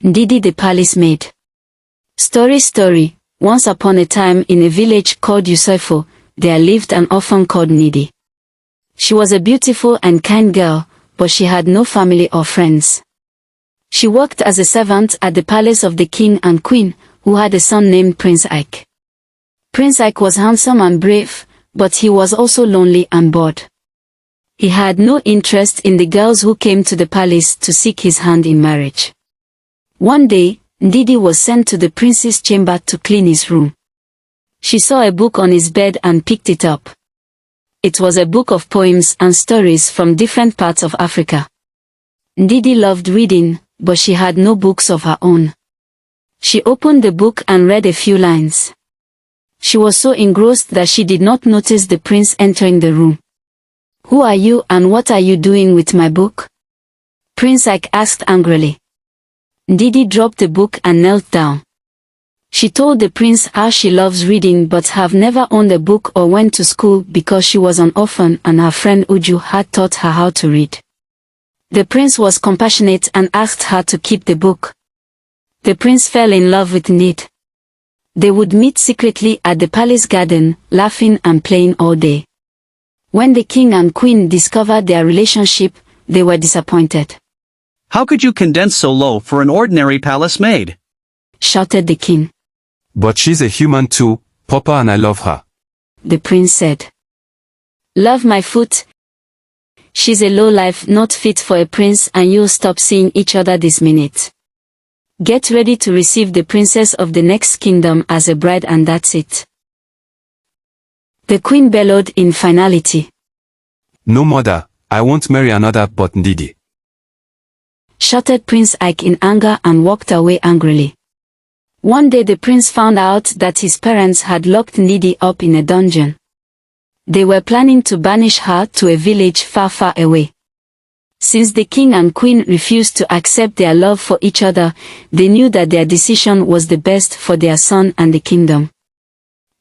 Ndidi the Palace Maid. Story. Once upon a time in a village called Usoifo, there lived an orphan called Ndidi. She was a beautiful and kind girl, but she had no family or friends. She worked as a servant at the palace of the king and queen, who had a son named Prince Ike. Prince Ike was handsome and brave, but he was also lonely and bored. He had no interest in the girls who came to the palace to seek his hand in marriage. One day, Ndidi was sent to the prince's chamber to clean his room. She saw a book on his bed and picked it up. It was a book of poems and stories from different parts of Africa. Ndidi loved reading, but she had no books of her own. She opened the book and read a few lines. She was so engrossed that she did not notice the prince entering the room. "Who are you and what are you doing with my book?" Prince Ike asked angrily. Ndidi dropped the book and knelt down. She told the prince how she loves reading but have never owned a book or went to school because she was an orphan and her friend Uju had taught her how to read. The prince was compassionate and asked her to keep the book. The prince fell in love with Ndidi. They would meet secretly at the palace garden, laughing and playing all day. When the king and queen discovered their relationship, they were disappointed. "How could you condense so low for an ordinary palace maid?" shouted the king. "But she's a human too, Papa, and I love her," the prince said. "Love my foot. She's a lowlife not fit for a prince and you'll stop seeing each other this minute. Get ready to receive the princess of the next kingdom as a bride and that's it." The queen bellowed in finality. "No, mother, I won't marry another but Ndidi," shouted Prince Ike in anger and walked away angrily. One day the prince found out that his parents had locked Ndidi up in a dungeon. They were planning to banish her to a village far away. Since the king and queen refused to accept their love for each other, they knew that their decision was the best for their son and the kingdom.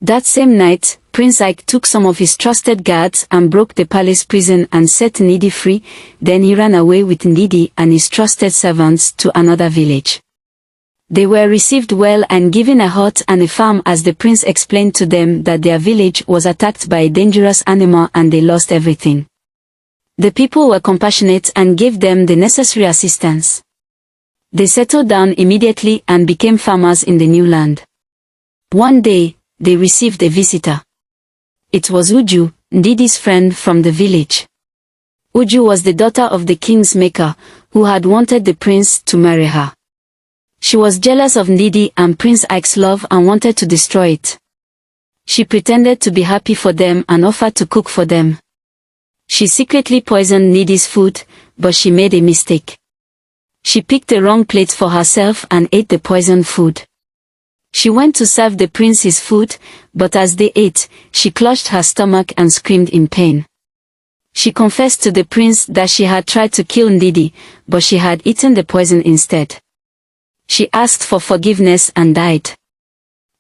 That same night, Prince Ike took some of his trusted guards and broke the palace prison and set Ndidi free. Then he ran away with Ndidi and his trusted servants to another village. They were received well and given a hut and a farm as the prince explained to them that their village was attacked by a dangerous animal and they lost everything. The people were compassionate and gave them the necessary assistance. They settled down immediately and became farmers in the new land. One day, they received a visitor. It was Uju, Ndidi's friend from the village. Uju was the daughter of the king's maker, who had wanted the prince to marry her. She was jealous of Ndidi and Prince Ike's love and wanted to destroy it. She pretended to be happy for them and offered to cook for them. She secretly poisoned Ndidi's food, but she made a mistake. She picked the wrong plate for herself and ate the poisoned food. She went to serve the prince his food, but as they ate, she clutched her stomach and screamed in pain. She confessed to the prince that she had tried to kill Ndidi, but she had eaten the poison instead. She asked for forgiveness and died.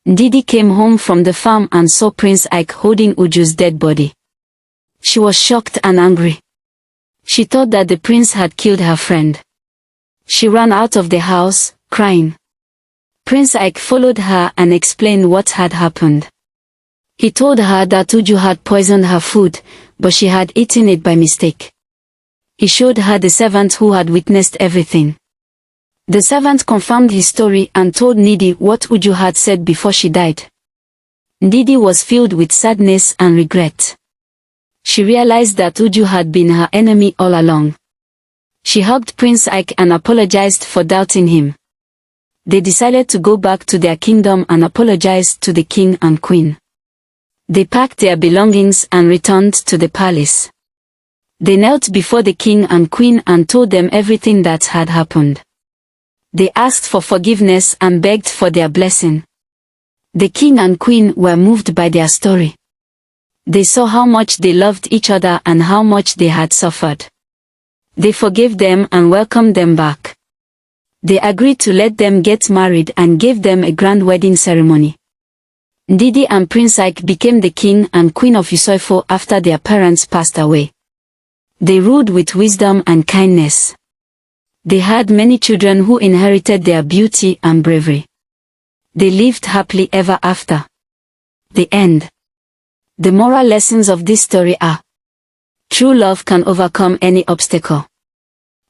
Ndidi came home from the farm and saw Prince Ike holding Uju's dead body. She was shocked and angry. She thought that the prince had killed her friend. She ran out of the house, crying. Prince Ike followed her and explained what had happened. He told her that Uju had poisoned her food, but she had eaten it by mistake. He showed her the servant who had witnessed everything. The servant confirmed his story and told Ndidi what Uju had said before she died. Ndidi was filled with sadness and regret. She realized that Uju had been her enemy all along. She hugged Prince Ike and apologized for doubting him. They decided to go back to their kingdom and apologize to the king and queen. They packed their belongings and returned to the palace. They knelt before the king and queen and told them everything that had happened. They asked for forgiveness and begged for their blessing. The king and queen were moved by their story. They saw how much they loved each other and how much they had suffered. They forgave them and welcomed them back. They agreed to let them get married and gave them a grand wedding ceremony. Ndidi and Prince Ike became the king and queen of Usoifo after their parents passed away. They ruled with wisdom and kindness. They had many children who inherited their beauty and bravery. They lived happily ever after. The end. The moral lessons of this story are: true love can overcome any obstacle.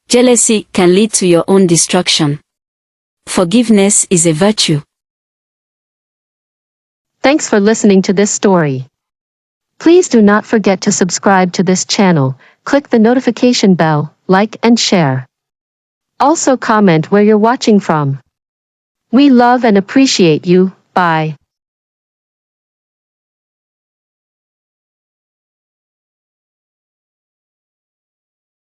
Jealousy can lead to your own destruction. Forgiveness is a virtue. Thanks for listening to this story. Please do not forget to subscribe to this channel, click the notification bell, like and share. Also comment where you're watching from. We love and appreciate you. Bye.